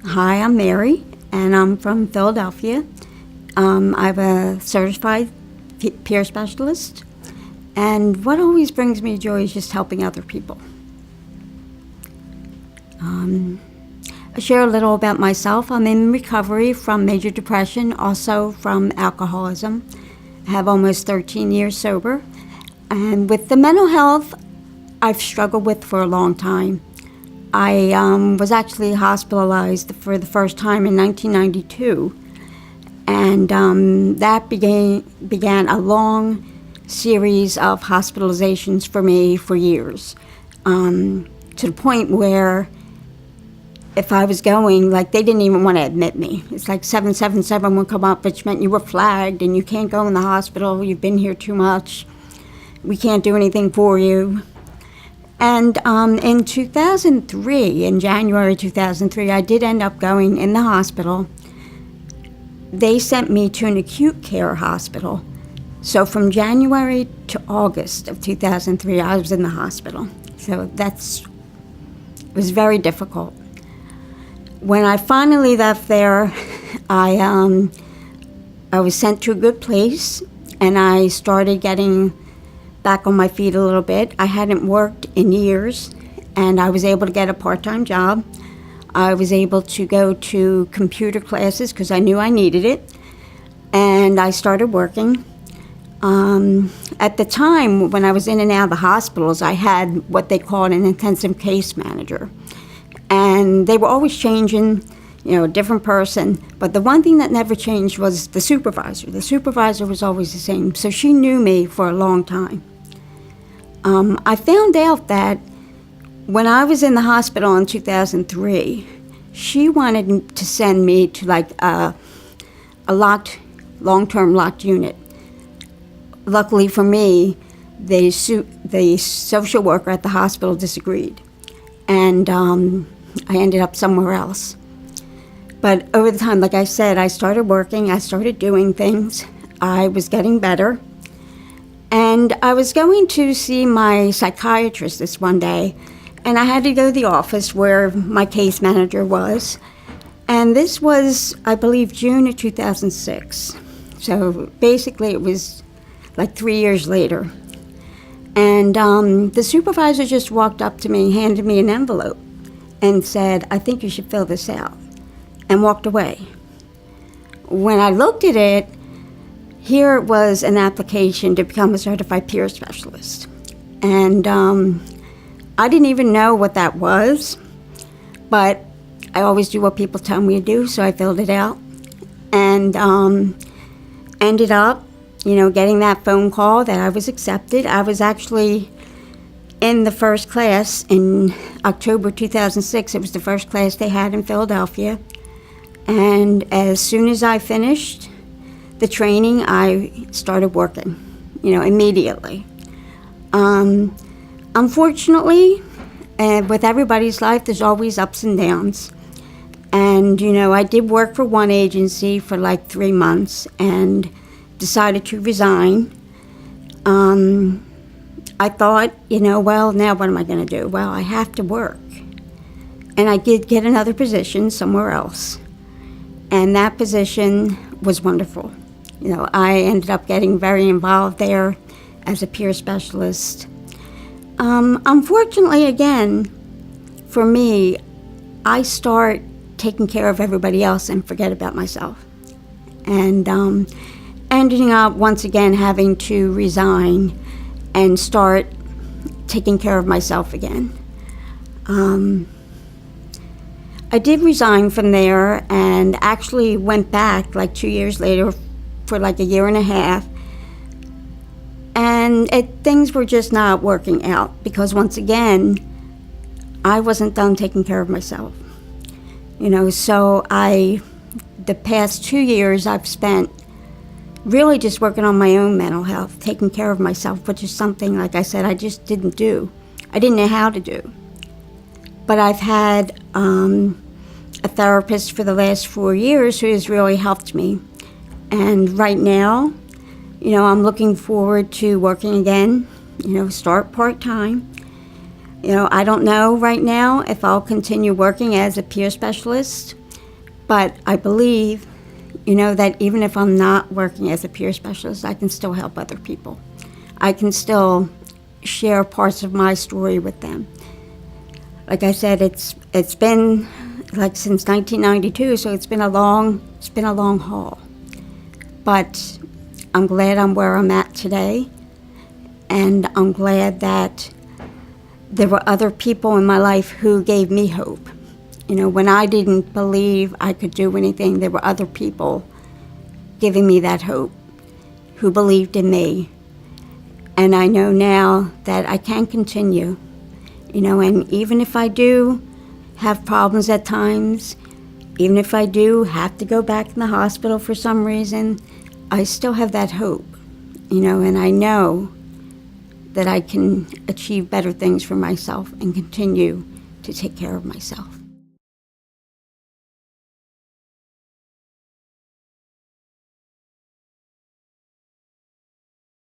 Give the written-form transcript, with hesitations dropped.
Hi, I'm Mary, and I'm from Philadelphia. I'm a certified peer specialist, and what always brings me joy is just helping other people. I share a little about myself. I'm in recovery from major depression, also from alcoholism. I have almost 13 years sober, and with the mental health, I've struggled with for a long time. I was actually hospitalized for the first time in 1992, and that began a long series of hospitalizations for me for years, to the point where if I was going, like, they didn't even want to admit me. It's like 777 would come up, which meant you were flagged and you can't go in the hospital, you've been here too much, we can't do anything for you. And in 2003, in January 2003, I did end up going in the hospital. They sent me to an acute care hospital. So from January to August of 2003, I was in the hospital. So it was very difficult. When I finally left there, I was sent to a good place, and I started getting back on my feet a little bit. I hadn't worked in years, and I was able to get a part-time job. I was able to go to computer classes because I knew I needed it, and I started working. At the time, when I was in and out of the hospitals, I had what they called an intensive case manager, and they were always changing, a different person. But the one thing that never changed was the supervisor. The supervisor was always the same, so she knew me for a long time. I found out that when I was in the hospital in 2003, she wanted to send me to a long-term locked unit. Luckily for me, the social worker at the hospital disagreed, and I ended up somewhere else. But over the time, like I said, I started working, I started doing things, I was getting better. And I was going to see my psychiatrist this one day, and I had to go to the office where my case manager was. And this was, I believe, June of 2006. So basically it was like 3 years later. And the supervisor just walked up to me, handed me an envelope, and said, "I think you should fill this out," and walked away. When I looked at it, here was an application to become a certified peer specialist. And I didn't even know what that was, but I always do what people tell me to do, so I filled it out. And ended up, getting that phone call that I was accepted. I was actually in the first class in October 2006. It was the first class they had in Philadelphia. And as soon as I finished the training, I started working, immediately. Unfortunately, with everybody's life, there's always ups and downs. And, I did work for one agency for like 3 months and decided to resign. I thought, well, now what am I going to do? Well, I have to work. And I did get another position somewhere else. And that position was wonderful. I ended up getting very involved there as a peer specialist. Unfortunately, again, for me, I start taking care of everybody else and forget about myself. And ending up, once again, having to resign and start taking care of myself again. I did resign from there and actually went back like 2 years later for like a year and a half. And things were just not working out because, once again, I wasn't done taking care of myself. So the past 2 years I've spent really just working on my own mental health, taking care of myself, which is something, like I said, I just didn't do. I didn't know how to do. But I've had a therapist for the last 4 years who has really helped me. And right now, I'm looking forward to working again, start part-time. I don't know right now if I'll continue working as a peer specialist. But I believe, that even if I'm not working as a peer specialist, I can still help other people. I can still share parts of my story with them. Like I said, it's been like since 1992, so it's been a long haul. But I'm glad I'm where I'm at today, and I'm glad that there were other people in my life who gave me hope. When I didn't believe I could do anything, there were other people giving me that hope, who believed in me. And I know now that I can continue, and even if I do have problems at times, even if I do have to go back in the hospital for some reason, I still have that hope, and I know that I can achieve better things for myself and continue to take care of myself.